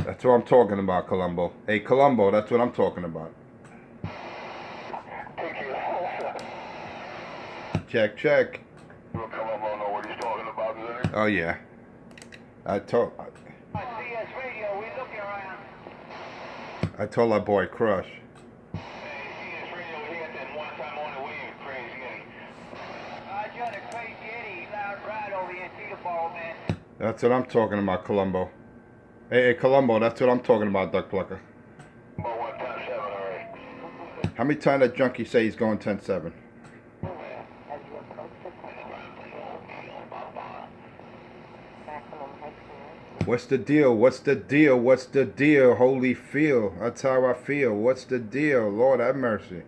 That's what I'm talking about, Columbo. Hey, Columbo, that's what I'm talking about. Check, check. Will Columbo know what he's talking about, doesn't he? Oh, yeah. I told CS Radio, we looking around. our boy Crush. Hey, CS Radio, he got that one-time only way, you crazy Eddie. I got a crazy Eddie loud ride over here, see the ball, man. That's what I'm talking about, Columbo. Hey, Columbo, that's what I'm talking about, Duck Plucker. About 1 times 7 already. How many times that junkie say he's going 10-7? What's the deal? What's the deal? What's the deal? Holy feel. That's how I feel. What's the deal? Lord have mercy.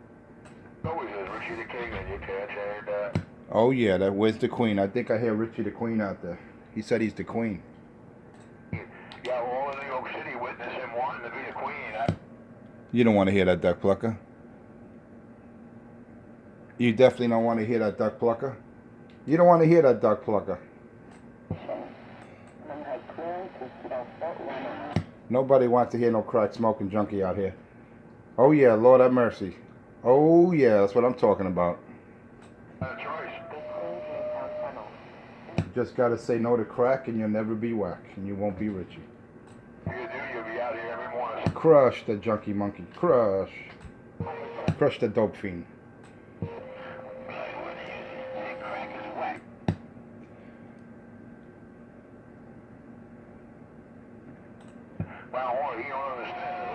Always is Richie the King, and you can't change that. Oh, yeah, where's the Queen? I think I hear Richie the Queen out there. He said he's the Queen. Yeah, all of New York City witness him wanting to be the Queen. You don't want to hear that, Duck Plucker. You definitely don't want to hear that, Duck Plucker. You don't want to hear that, Duck Plucker. Nobody wants to hear no crack smoking junkie out here. Oh, yeah, Lord have mercy. Oh, yeah, that's what I'm talking about. Choice. You just got to say no to crack and you'll never be whack. And you won't be Richie. You do, you'll be out here every morning. Crush the junkie monkey. Crush. Crush the dope fiend. Crack is whack. Brown Hornet, he don't understand.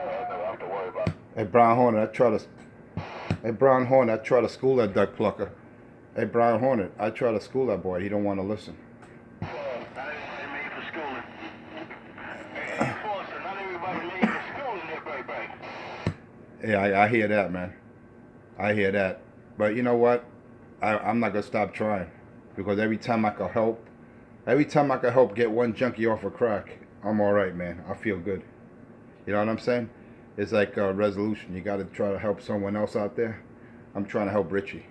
I never have to worry about it. Hey, Brown Hornet, I try to school that Duck Plucker. Hey, Brown Hornet, I try to school that boy. He don't want to listen. I ain't made for schooling. Hey, Forster, not everybody made for schooling there, baby. Yeah, I hear that, man. I hear that. But you know what? I'm not going to stop trying. Because every time I can help get one junkie off of crack, I'm all right, man. I feel good. You know what I'm saying? It's like a resolution. You got to try to help someone else out there. I'm trying to help Richie.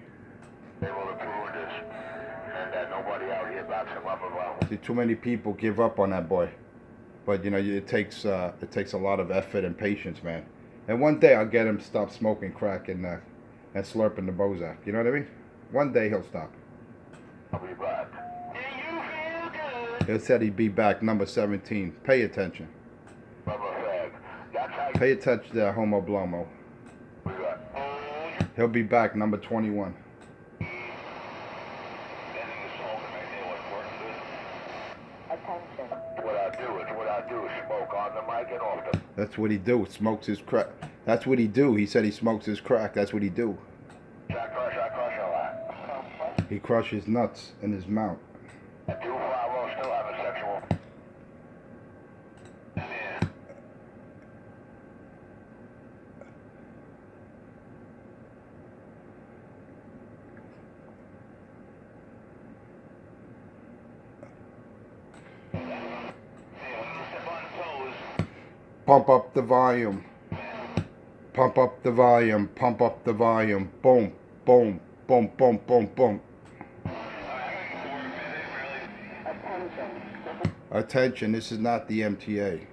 They will approve this, and that nobody out here backs him up around. See, too many people give up on that boy. But, you know, it takes a lot of effort and patience, man. And one day I'll get him to stop smoking crack and slurping the Bozak. You know what I mean? One day he'll stop. I'll be back. Do you feel good? He said he'd be back, number 17. Pay attention. Bubba Fag. That's how you Pay attention to that Homo Blomo. we got. He'll be back, number 21. That nigga smoking right there was working good. Attention. What I do is smoke on the mic and off the. That's what he do. Smokes his crack. That's what he do. He said he smokes his crack. That's what he do. I crush a lot. He crushes nuts in his mouth. And 250 still having sexual. Yeah. Pump up the volume. Pump up the volume. Pump up the volume. Boom, boom, boom, boom, boom, boom. Attention, this is not the MTA.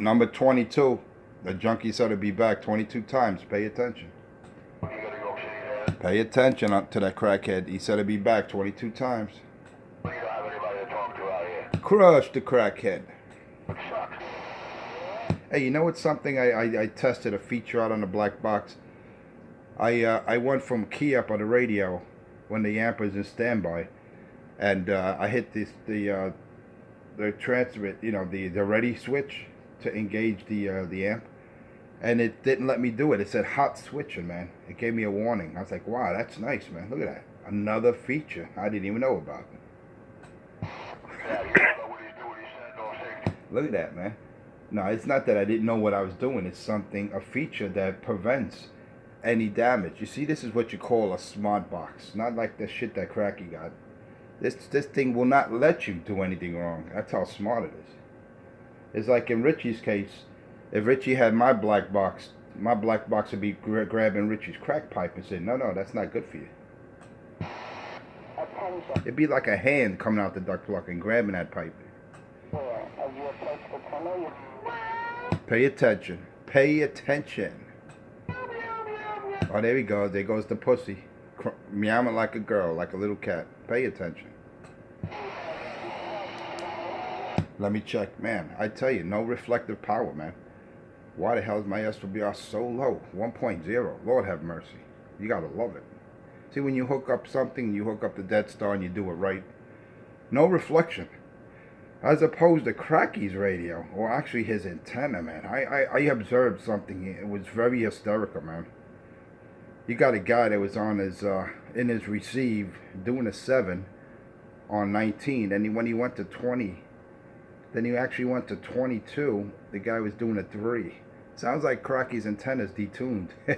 Number 22. The junkie said to be back 22 times. Pay attention. Pay attention to that crackhead. He said to be back 22 times. Crush the crackhead. Hey, you know what's something? I tested a feature out on the black box. I went from key up on the radio when the amp was in standby, and I hit the transmit, you know, the ready switch to engage the amp, and it didn't let me do it. It said hot switching, man. It gave me a warning. I was like, wow, that's nice, man. Look at that. Another feature I didn't even know about. Look at that, man. No, it's not that I didn't know what I was doing. It's a feature that prevents any damage. You see, this is what you call a smart box. Not like the shit that Cracky got. This thing will not let you do anything wrong. That's how smart it is. It's like in Richie's case, if Richie had my black box would be grabbing Richie's crack pipe and saying, no, that's not good for you. Attention. It'd be like a hand coming out the duck plug and grabbing that pipe. Where, as you approach the tunnel, you... Pay attention. Pay attention. Oh, there we go. There goes the pussy. Meowing like a girl, like a little cat. Pay attention. Let me check. Man, I tell you, no reflective power, man. Why the hell is my SWR so low? 1.0. Lord have mercy. You gotta love it. See, when you hook up something, you hook up the Dead Star and you do it right. No reflection. As opposed to Cracky's radio, or actually his antenna, man. I observed something. It was very hysterical, man. You got a guy that was on his in his receive doing a 7 on 19, and when he went to 20, then he actually went to 22. The guy was doing a 3. Sounds like Cracky's antenna's detuned. You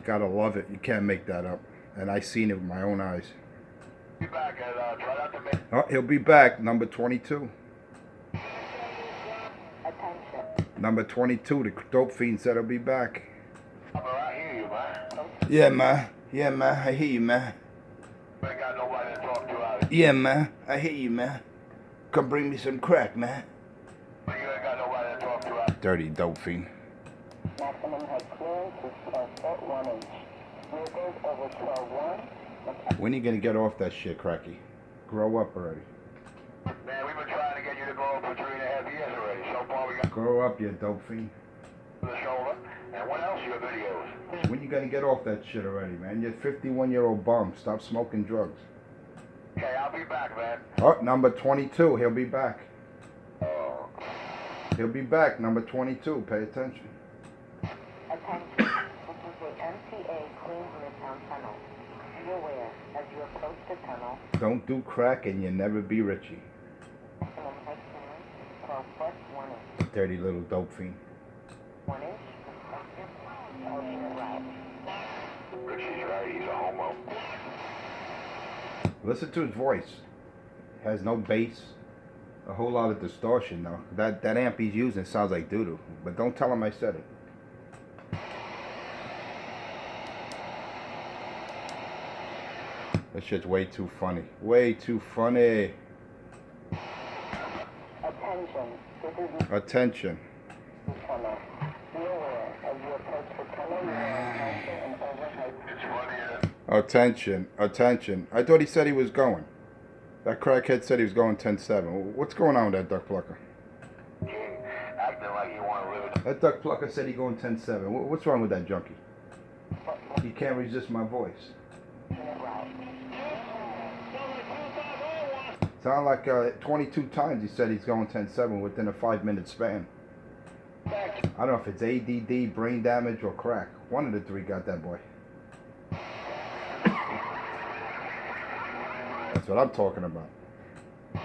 gotta love it. You can't make that up. And I seen it with my own eyes. Be back and try not to make. Oh, he'll be back, number 22. Attention. Number 22, the dope fiend said he'll be back. I hear you, man. Yeah, man. Yeah, man. I hear you, man. I ain't got nobody to talk to out Yeah, man. I hear you, man. Come bring me some crack, man. You ain't got nobody to talk to out. Dirty dope fiend. Maximum head clearance is 12 foot 1 inch. Vehicles over 12.1. When are you gonna get off that shit, Cracky? Grow up already. Man, we've been trying to get you to go for 3.5 years already. So far, we got Grow up, you dope fiend. the shoulder. And what else? Your videos. When you gonna get off that shit already, man? You're a 51-year-old bum. Stop smoking drugs. Okay, I'll be back, man. Oh, number 22. He'll be back. Oh. He'll be back. Number 22. Pay attention. Attention. This is the MTA Queens Midtown Tunnel. Be aware, as you approach the tunnel, Don't do crack and you never be Richie. maximum head clearance is 12 foot 1 inch. Dirty little dope fiend. 1 inch, respective, alternate route. Richie's right. He's a homo. Listen to his voice. Has no bass. A whole lot of distortion though. That amp he's using sounds like doo-doo. But don't tell him I said it. That shit's way too funny. Way too funny. Attention. This is Attention. the tunnel. Be aware, as you approach the tunnel, you will encounter an overhead. It's funny. Attention. Attention. I thought he said he was going. That crackhead said he was going 10-7. What's going on with that duck plucker? Acting like you want to live it. That duck plucker said he going 10-7. What's wrong with that junkie? He can't resist my voice. Sound like 22 times he said he's going 10-7 within a 5-minute span. I don't know if it's ADD, brain damage, or crack. One of the three got that boy. That's what I'm talking about. Every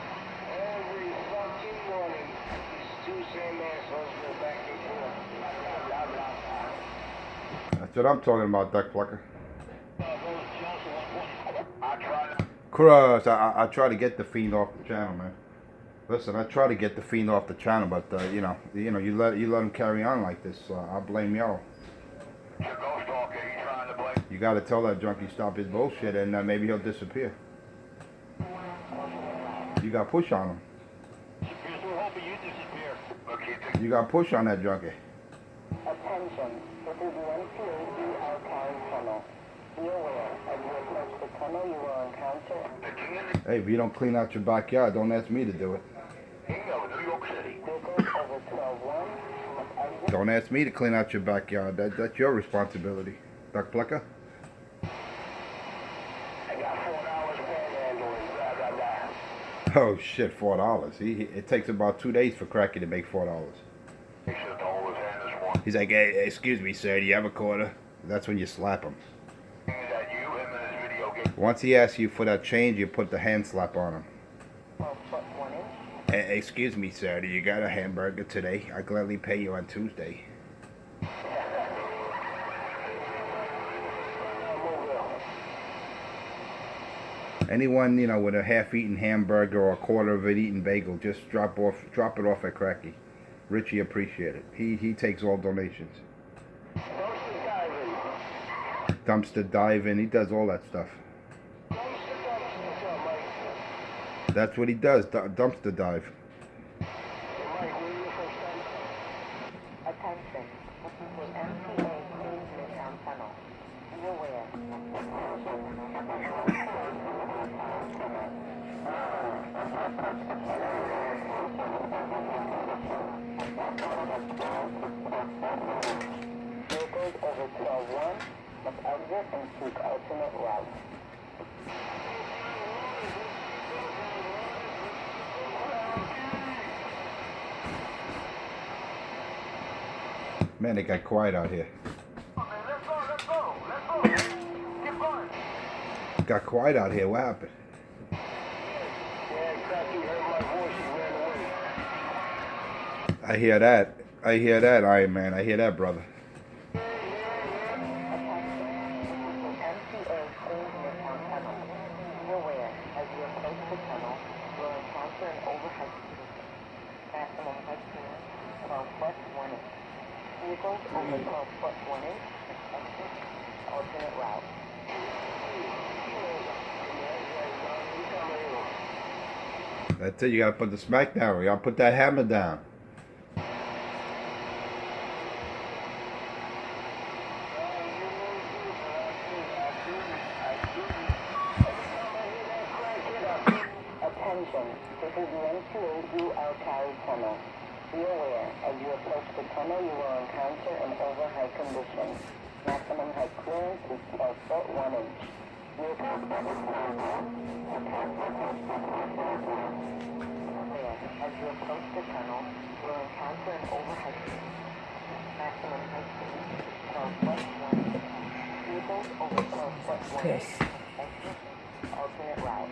fucking morning, these two same assholes go back and forth. That's what I'm talking about, duck plucker. I try to. Crush, I try to get the fiend off the channel, man. Listen, I try to get the fiend off the channel, but you let him carry on like this. I blame y'all. Your ghost talker, you trying to blame. You got to tell that junkie stop his bullshit, and maybe he'll disappear. You got push on him. We're hoping you disappear. Look, he thinks You got push on that junkie. Attention. This is the MTA Alpine Tunnel. Be aware, as you approach the tunnel, you will encounter the king of Hey, if you don't clean out your backyard, don't ask me to do it. the king of New York City. vehicles over 12.1 and exit. Don't ask me to clean out your backyard. That's your responsibility. Duck plucker. I got $4 panhandling, blah, blah, blah. Oh shit, $4. It takes about 2 days for Cracky to make $4. He should have told his hand this morning. He's like, hey, excuse me, sir, do you have a quarter? That's when you slap him. Is that you, him, and his video game? Once he asks you for that change, you put the hand slap on him. 12 foot 1 inch. Hey, excuse me, sir, do you got a hamburger today? I gladly pay you on Tuesday. Anyone, you know, with a half-eaten hamburger or a quarter of an eaten bagel, just drop it off at Cracky. Richie appreciate it. He takes all donations. Dumpster diving, he does all that stuff. That's what he does, dumpster dive. Attention, this is the MTA Queens Midtown Tunnel. Be aware. Vehicles over 12-1 must exit and seek alternate routes. Man, it got quiet out here. Let's go. Keep going. It got quiet out here. What happened? Yeah, exactly. You heard my voice. You ran away. I hear that, Iron Man. I hear that, brother. MTA Queens Midtown Tunnel. Be aware, as you approach the tunnel, you will encounter an overhead ceiling. Maximum height clearance, 12 foot 1 inch. Vehicles over 12 foot 1 inch must exit alternate route. That's it. You gotta put the smack down. You gotta put that hammer down. Attention, this is the MTA Alcali Tunnel. Be aware, as you approach the tunnel, you will encounter an overhead condition. Maximum height clearance is 12 foot 1 inch. As you approach the tunnel, you will encounter an overhead clearance. Maximum height clearance is 12 foot 1 inch. Vehicles over 12 foot 1 inch. Exit alternate route.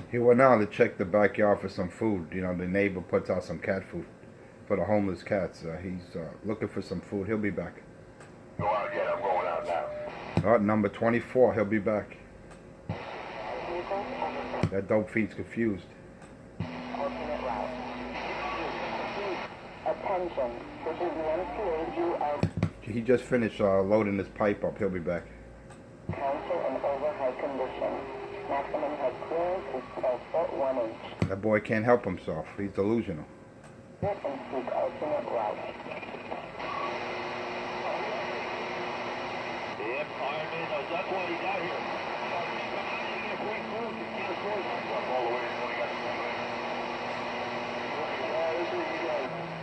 He went out to check the backyard for some food. You know, the neighbor puts out some cat food for the homeless cats. He's looking for some food. He'll be back. Go out yet. I'm going out now. All right, number 24. He'll be back. That dope fiend's confused. Alternate route. Attention, this is the MTA He just finished loading his pipe up. He'll be back. Council and overhead condition. Maximum height clearance is 12 foot 1 inch. That boy can't help himself. He's delusional. And seek alternate route. Yep, Iron Man knows. That's why he's out here.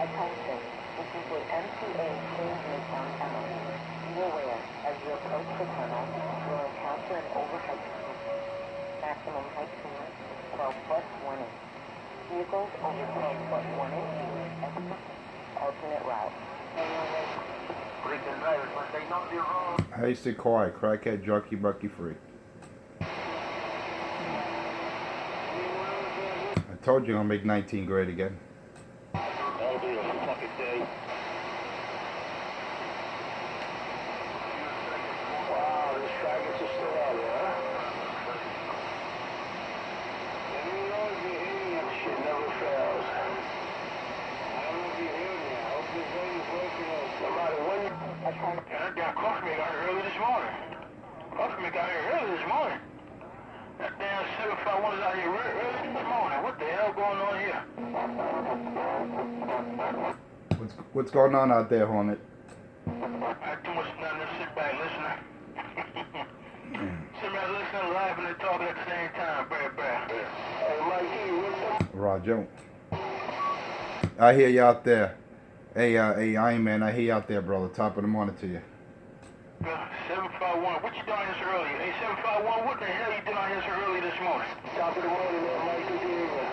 Attention, this is the MTA Queens Midtown Tunnel. Be aware, as you approach the tunnel, you will encounter an overhead condition. Maximum height clearance is 12 foot 1 inch. Vehicles over 12 foot 1 inch, exit alternate route. Freaking drivers, but they know they're wrong. Hey, stay quiet. Crackhead, junkie, monkey free. I told you I'm gonna make 19 great again. That'll be a fucking day. Wow, these faggots are still out there, huh? And you know if you hear me, shit never fails. I don't know if you hear me. I hope this thing is working out. Somebody, when you... That damn coffee got here early this morning. Coffee got here early this morning. That damn 751 is out here early this morning. What the hell going on here? What's going on out there, Hornet? I had too much time to sit back listening. Sit back listening, laughing and talking at the same time. Bad. Hey, Mikey, what's up? Roger. I hear you out there. Hey, Iron Man, I hear you out there, brother. Top of the morning to you. 751 751. What you doing here so early? Hey, 751, what the hell you doing here so early this morning? Top of the morning, man. Mike, good to hear you.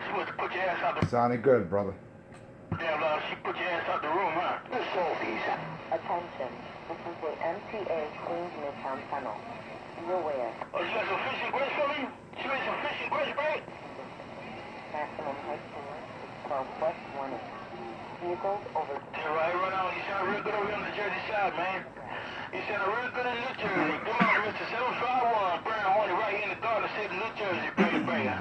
Supposed to put your ass out the... Sounded good, brother. Damn, she put your ass out the room, huh? The Salties. Attention, this is the MTA Queens Midtown Tunnel. Be aware. Oh, you got some fish and grits for me? She made some fish and grits, right? Maximum height clearance is 12 plus 1 inch. Vehicles over... Yeah, right on. You sound real good over here on the Jersey side, man. You sound real good in New Jersey. Come on, Mr. 751. Brown Hornet right here in the Garden City, New Jersey, baby.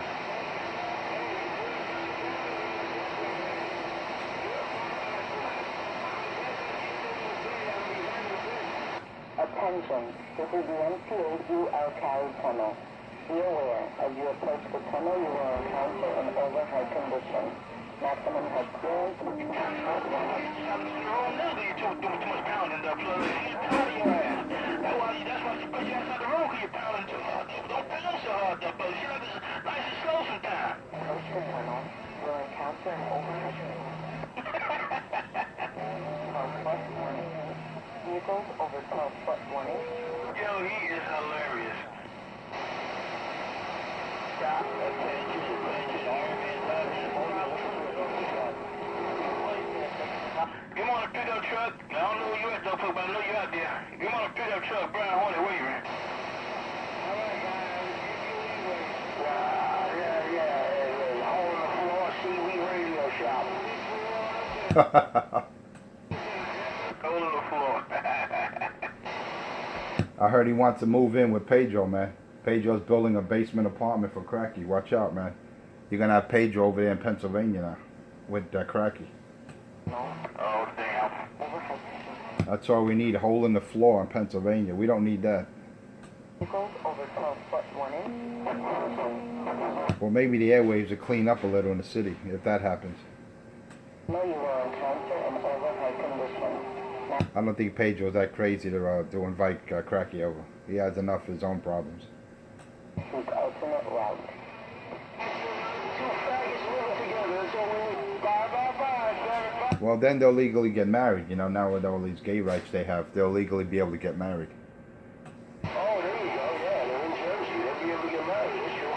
Attention, this is the MTA UL Cali Tunnel. Be aware, as you approach the tunnel, you will encounter an overhead condition. Maximum height clearance is 12 plus 1 inch. You too much pounding up, so she's pounding your ass. That's why she put your ass out the room, because you're pounding too hard. Don't pound so hard, though, brother. She like this nice and slow sometimes. Approach the tunnel, you will encounter an overhead condition. 12 plus 1 inch. Vehicles over 12 plus 1 inch. Yo, he is hilarious. Stop. Come on a pickup truck. I don't know where you at, though, but I know you out there. Come on a pickup truck, Brown Hornet, where you at? Yeah. Hole in the floor, Seaweed Radio Shop. Hole in the floor. I heard he wants to move in with Pedro, man. Pedro's building a basement apartment for Cracky. Watch out, man. You're going to have Pedro over there in Pennsylvania now with Cracky. Oh, damn. That's all we need, a hole in the floor in Pennsylvania. We don't need that. Vehicles over 12 plus 1 inch. Well, maybe the airwaves will clean up a little in the city if that happens. No, you will encounter an overhead condition. I don't think Pedro's that crazy to invite Cracky over. He has enough of his own problems. Seek alternate route. Two faggots living together. That's all we need. Bye. Well, then they'll legally get married. You know, now with all these gay rights they have, they'll legally be able to get married. Oh, there you go. Yeah, they're in Jersey. They'll be able to get married. That's true.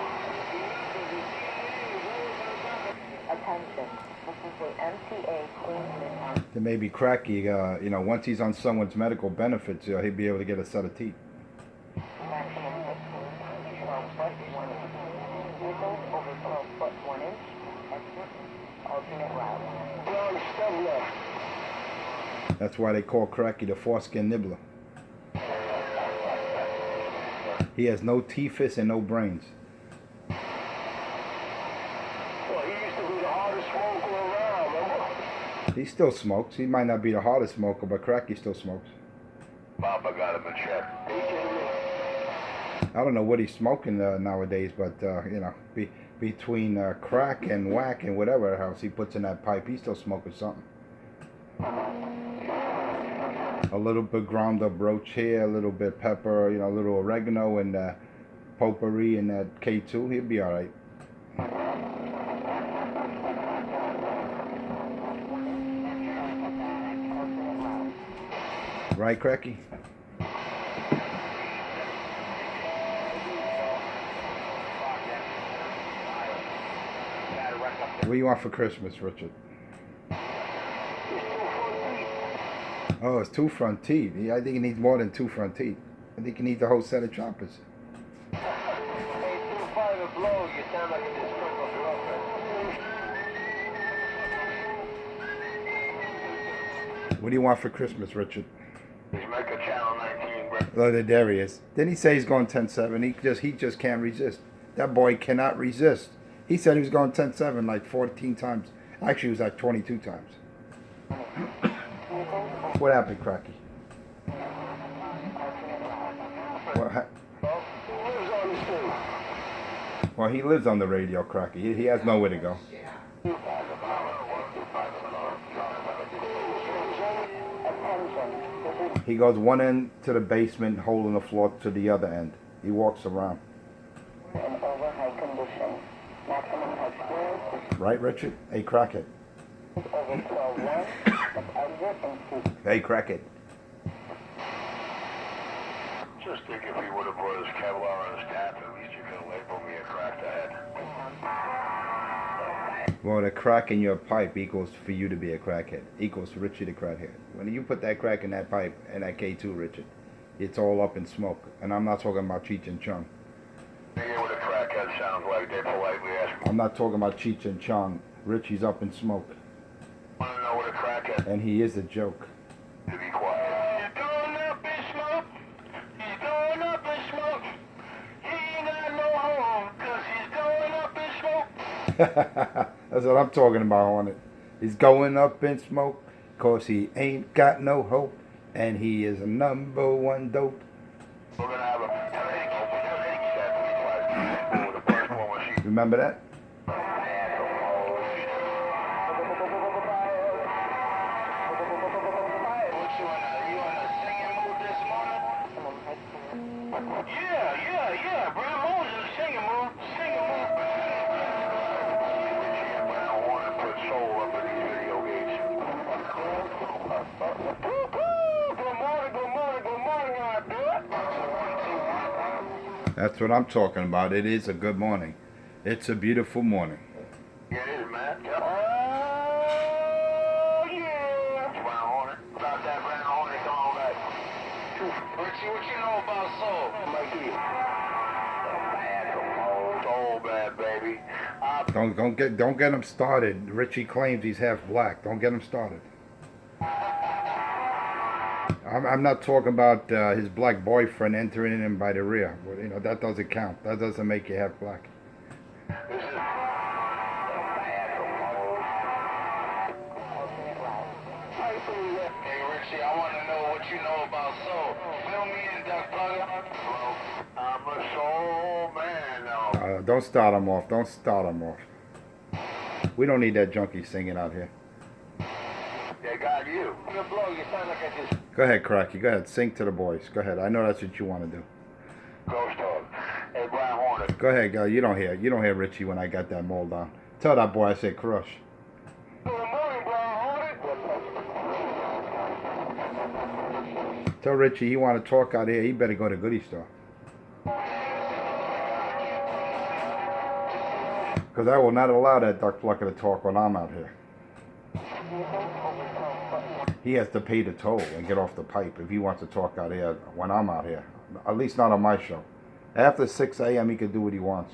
Attention, this is the MTA Queens Midtown. Then maybe Cracky, you know, once he's on someone's medical benefits, he'll be able to get a set of teeth. Maximum height clearance is 12 plus 1 inch. Vehicles over 12 plus 1 inch. Exit alternate route. Long stub left. That's why they call Cracky the foreskin nibbler. He has no teethus and no brains. Well, he used to be the hardest smoker around, remember? He still smokes. He might not be the hardest smoker, but Cracky still smokes. Papa got him in check. I don't know what he's smoking nowadays, but you know, between crack and whack and whatever else he puts in that pipe, he's still smoking something. A little bit ground up roach here, a little bit pepper, you know, a little oregano and potpourri and that K2. He'll be all right. Right, Cracky? What do you want for Christmas, Richard? Oh, it's 2 front teeth. I think he needs more than 2 front teeth. I think he needs a whole set of choppers. What do you want for Christmas, Richard? Jamaica Channel 19, Oh, there he is. Didn't he say he's going 10-7? He just can't resist. That boy cannot resist. He said he was going 10-7 like 14 times. Actually, it was like 22 times. What happened, Cracky? Well, he lives on the radio, Cracky. He has nowhere to go. He goes one end to the basement, hole in the floor to the other end. He walks around. An overhead condition. Maximum height clearance is Right, Richard? Hey, Crockett. Over 12-1, exit and speed. Hey, crackhead. Just think if he would have brought his Kevlar on his tap, at least you could have labeled me a crackhead. Well, the crack in your pipe equals for you to be a crackhead. Equals Richie the crackhead. When you put that crack in that pipe and that K2, Richard, it's all up in smoke. And I'm not talking about Cheech and Chong. You hear what a crackhead sounds like? They politely ask me. I'm not talking about Cheech and Chong. Richie's up in smoke. Want to know what a crackhead? And he is a joke. To be quiet. He's going up in smoke. He's going up in smoke. He ain't got no home, 'cause he's going up in smoke. That's what I'm talking about on it. He's going up in smoke, 'cause he ain't got no hope. And he is a #1 dope. We're going to have a the first one was she. Remember that? Yeah, Brown Moses singing, Mo. Singing, Mo. Richie and Brown Horner put soul up in these video games. Good morning, out there. That's what I'm talking about. It is a good morning. It's a beautiful morning. Yeah, it is, man. Oh, yeah. Brown Horner. About that Brown Horner, come on back. Richie, what you know about soul? Mikey. Soul bad, baby. Don't get him started. Richie claims he's half black. Don't get him started. I'm not talking about his black boyfriend entering in him by the rear. Well, you know, that doesn't count. That doesn't make you half black. This is Hey Richie, I want to know what you know about soul. Fill me in, Duck Plugger. I'm a soul man now. Don't start him off. Don't start him off. We don't need that junkie singing out here. They got you. You blow, you sound like I just Go ahead, Cracky. Go ahead. Sing to the boys. Go ahead. I know that's what you want to do. ghost dog. Hey, Brown Hornet. Go ahead, girl. You don't hear Richie when I got that mold on. Tell that boy I said crush. Good morning, Brown Hornet. Tell Richie he want to talk out here. He better go to Goody Store. Because I will not allow that duck plucker to talk when I'm out here. He has to pay the toll and get off the pipe if he wants to talk out here when I'm out here. At least not on my show. After 6 a.m. he can do what he wants.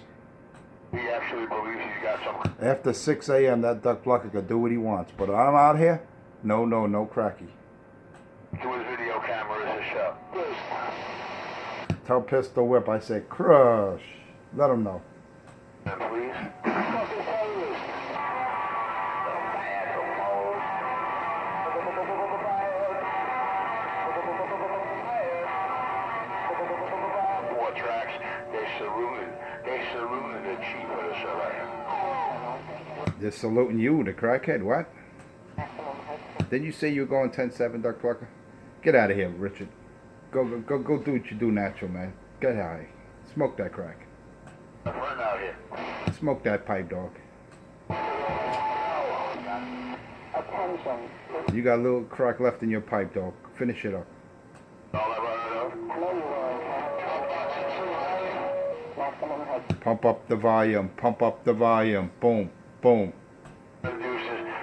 He actually believes he's got some. After 6 a.m. that duck plucker can do what he wants. But when I'm out here, no cracky. To his video camera is his show. Tell Pistol Whip I said crush. Let him know. And please. War tracks, they saluted the chief of the surveyor. They're saluting you, the crackhead. What? Didn't you say you were going 10-7, Duck Plucker? Get out of here, Richard. Go do what you do natural, man. Get high. Smoke that crack. A friend out here. Smoke that pipe, dog. Attention. You got a little crack left in your pipe, dog. Finish it up. All I heard of. Know you are. Maximum height. Pump up the volume. Pump up the volume. Boom. Boom. Deuces.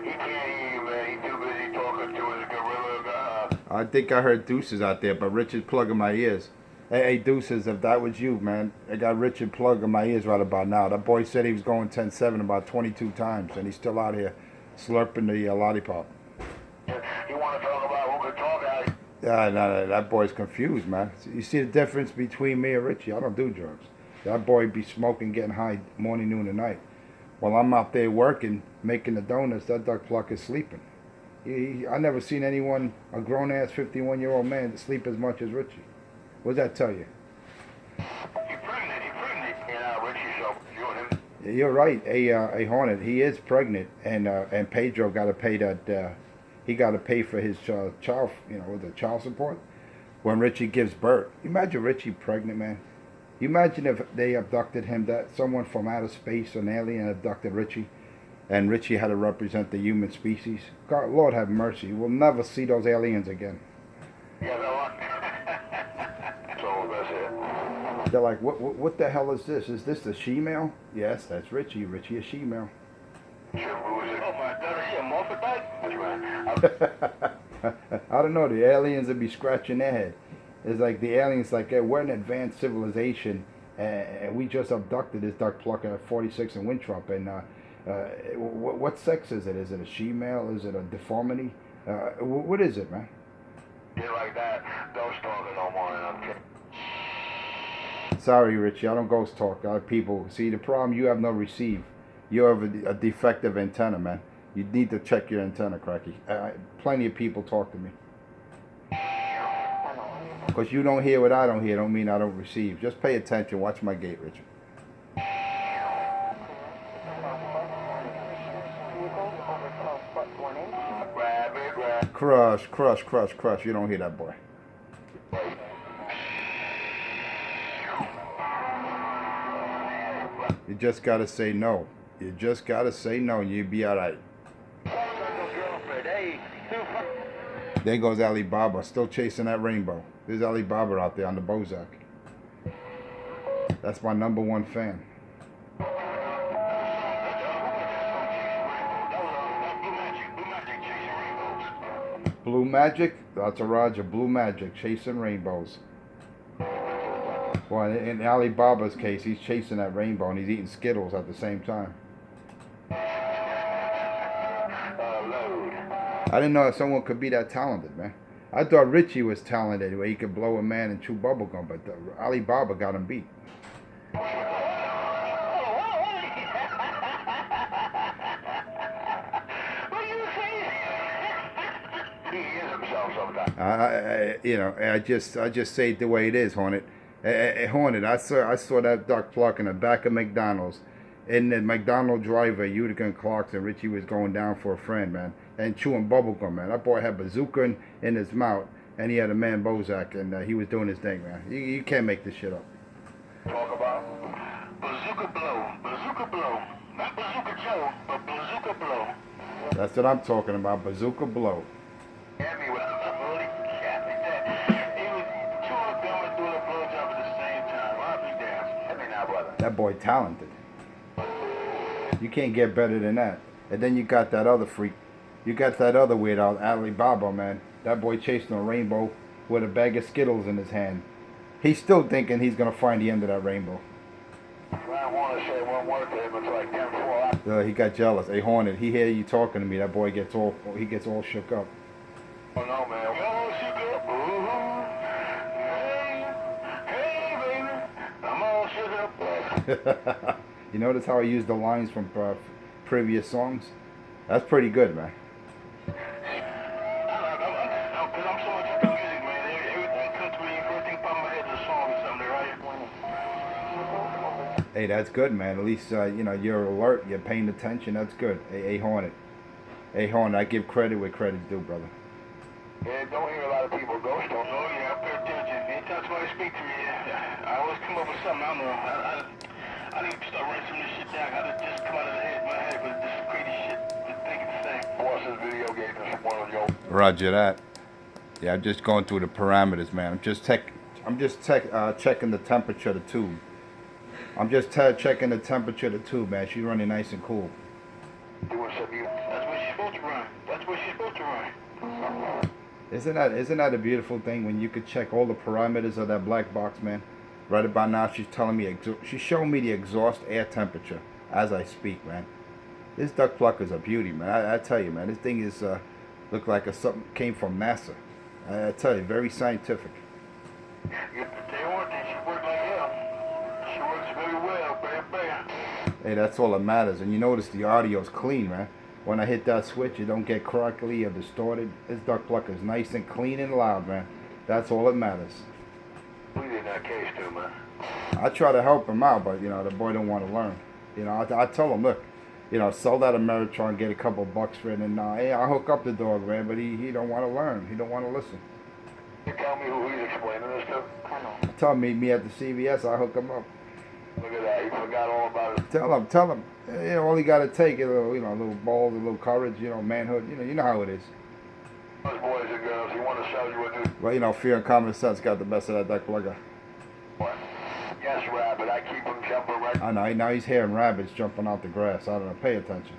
He can't hear you, man. He's too busy talking to his gorilla. I think I heard Deuces out there, but Richard's plugging my ears. Hey, Deuces, if that was you, man, I got Richard plugging my ears right about now. That boy said he was going 10-7 about 22 times, and he's still out here slurping the lollipop. You want to talk about who can talk out here? No, that boy's confused, man. You see the difference between me and Richie? I don't do drugs. That boy be smoking, getting high morning, noon, and night. While I'm out there working, making the donuts, that duck pluck is sleeping. I never seen anyone, a grown-ass 51-year-old man, sleep as much as Richie. What does that tell you? He pregnant. You know, Richie, so you and him. You're right, a Hornet. He is pregnant, and Pedro got to pay that. He got to pay for his child, the child support when Richie gives birth. You imagine Richie pregnant, man. You imagine if they abducted him, that someone from outer space, an alien abducted Richie, and Richie had to represent the human species. God, Lord have mercy. We'll never see those aliens again. Yeah, no one. So that's it. They're like, what the hell is this? Is this the she-male? Yes, that's Richie. Richie is she-male. Sure, who is it? Oh my God, is he a morphodite? That's right. I don't know. The aliens would be scratching their head. It's like the aliens, like, hey, we're an advanced civilization, and we just abducted this duck plucker at 46 in Winthrop. And what sex is it? Is it a she-male? Is it a deformity? What is it, man? You like that? Don't talk no more, and I'm kidding. Sorry, Richie. I don't ghost talk. People, see, the problem, you have no receive. You have a defective antenna, man. You need to check your antenna, Cracky. Plenty of people talk to me. Because you don't hear what I don't hear, don't mean I don't receive. Just pay attention. Watch my gate, Richard. Crush, crush, crush, crush. You don't hear that, boy. You just gotta say no. You just gotta say no, and you'll be alright. There goes Alibaba, still chasing that rainbow. There's Alibaba out there on the Bozak. That's my #1 fan. Blue Magic? That's a Roger. Blue Magic, chasing rainbows. Well, in Alibaba's case, he's chasing that rainbow and he's eating Skittles at the same time. I didn't know that someone could be that talented, man. I thought Richie was talented where he could blow a man and chew bubblegum, but Alibaba got him beat. I just say it the way it is, Hornet. Hornet, I saw that duck pluck in the back of McDonald's. In the McDonald's driver, Utica and Clarkson, Richie was going down for a friend, man, and chewing bubblegum, man. That boy had bazooka in his mouth, and he had a man Bozak, and he was doing his thing, man. You can't make this shit up. Talk about bazooka blow, not bazooka Joe, but bazooka blow. That's what I'm talking about, bazooka blow. Everywhere. Holy cat. He was chewing gum and doing a blowjob at the same time. I'll be damned. Let me now, brother. That boy talented. You can't get better than that. And then you got that other freak. You got that other weirdo, Alibaba, man. That boy chasing a rainbow with a bag of Skittles in his hand. He's still thinking he's going to find the end of that rainbow. I want to say one word to him until I can't fall out. He got jealous. Hey, Hornet, he hear you talking to me. That boy gets all shook up. Oh, no, man. Oh, shook up. Hey, baby. I'm all shook up. You notice how I used the lines from previous songs? That's pretty good, man. Because I'm so much into music, man. Everything comes to me. Everything pops in my head is a song or something, right? Hey, that's good, man. At least, you're alert. You're paying attention. That's good. Hey, Hornet. Hey, Hornet, I give credit where credit's due, brother. Yeah, don't hear a lot of people ghost talk. Oh, yeah, I pay attention. Anytime somebody speak to me, I always come up with something. I don't know. I need to start writing some of this shit down. I just come out of my head, but this crazy shit to think and say. Watch this video game this morning, yo. Roger that. Yeah, I'm just going through the parameters, man. I'm just checking the temperature of the tube. I'm just checking the temperature of the tube, man. She's running nice and cool. Doing something. That's what she's supposed to run. That's what she's supposed to run. Isn't that a beautiful thing when you could check all the parameters of that black box, man? Right about now, she's telling me, she's showing me the exhaust air temperature as I speak, man. This duck plucker's a beauty, man. I tell you, man, this thing is look like something came from NASA. I tell you, very scientific. You tell you one thing, she works like hell. She works very well, baby. Hey, that's all that matters. And you notice the audio's clean, man. When I hit that switch, it don't get crackly or distorted. This duck plucker's nice and clean and loud, man. That's all that matters. We in that case too, man. I try to help him out, but the boy don't want to learn. I tell him, look, sell that Ameritron, get a couple bucks for it, and hey, I'll hook up the dog, man. But he don't want to learn. He don't want to listen. You tell me who he's explaining this to? Tell me at the CVS, I'll hook him up. Look at that. He forgot all about it. Tell him. All he got to take is a little balls, a little courage, manhood. You know how it is. Those boys and girls, he want to sell you a new But fear and common sense got the best of that duck plugger. one. Yes, Rabbit. I keep him jumping right. I know. Now he's hearing rabbits jumping out the grass. I don't know. Pay attention.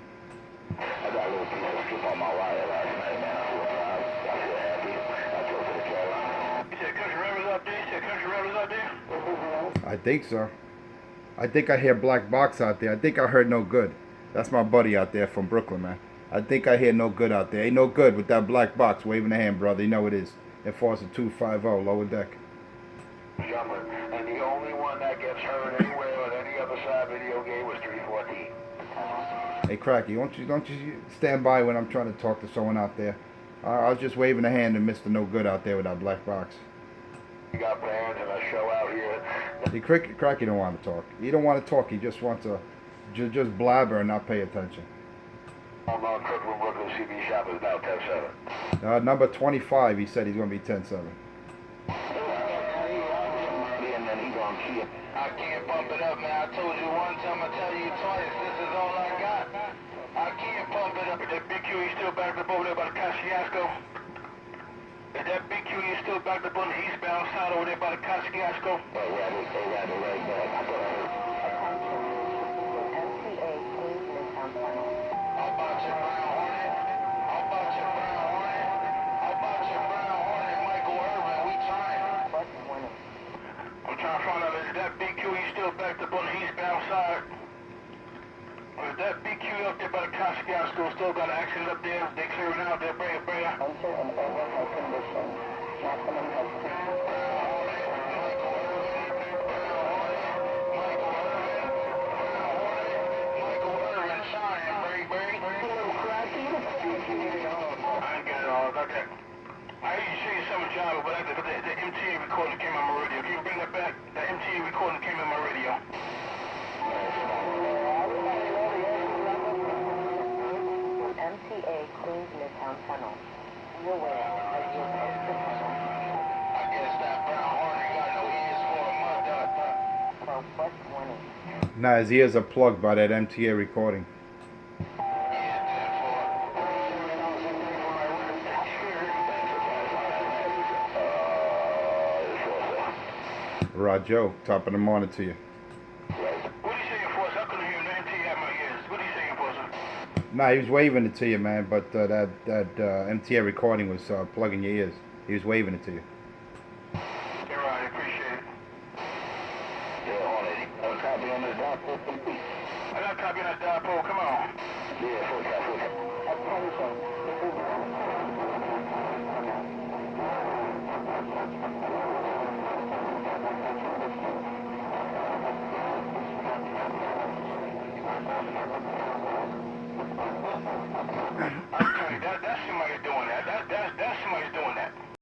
I got a little piece of strip on my wire last night, man. I feel proud. I feel happy. I drove to the Carolina. You said country rebels out there? You said country rebels out there? I think so. I think I hear Black Box out there. I think I heard No Good. That's my buddy out there from Brooklyn, man. I think I hear No Good out there. Ain't no good with that Black Box waving the hand, brother. You know it is. Enforcer 250, lower deck. Jumper. And the only one that gets heard anywhere on any other side video game was 314. Hey, Cracky, don't you stand by when I'm trying to talk to someone out there. I was just waving a hand and Mr. No Good out there with that Black Box. We got plans and a show out here. See, Cracky don't want to talk. He don't want to talk. He just wants to just blabber and not pay attention. I'm on Crooklyn, Brooklyn CB shop is about 10-7. Number 25, he said he's going to be 10-7. And then he gonna see it. I can't bump it up, man. I told you once, I'm gonna tell you twice. This is all I got. I can't bump it up. Is that big Q still backed up over there by the Kosciuszko? Is that big Q still backed up on the eastbound side over there by the Kosciuszko? Attention, this is MTA Queens Midtown Tunnel. How about your Brown Hornet? How about your Brown Hornet? How about your Brown Hornet, Michael Irvin? We trying. Plus warning. I'm trying to find out, is that big Q still backed up on the eastbound side? Or is that big Q up there by the Kosciuszko still got an accident up there? They clearing out there, bring it. Enter in overhead condition. Maximum head speed. I need to show you something, John, but the MTA recording came on my radio. Can you bring that back? The MTA recording came on my radio. MTA Queens Midtown Tunnel. Be aware as you approach the tunnel. I guess that Brown Hornet got no ears for a month. 12 plus warning. Nah, his ears are plugged by that MTA recording. Joe, top of the morning to you. What are you saying for us? I couldn't hear the MTA at my ears. What are you saying for us? Nah, he was waving it to you, man, but that MTA recording was plugging your ears. He was waving it to you. You're right, I appreciate it. Yeah, Hornet. I got a copy on this dipole. I got a copy on that dipole, come on. Yeah, full copy. Attention, this is That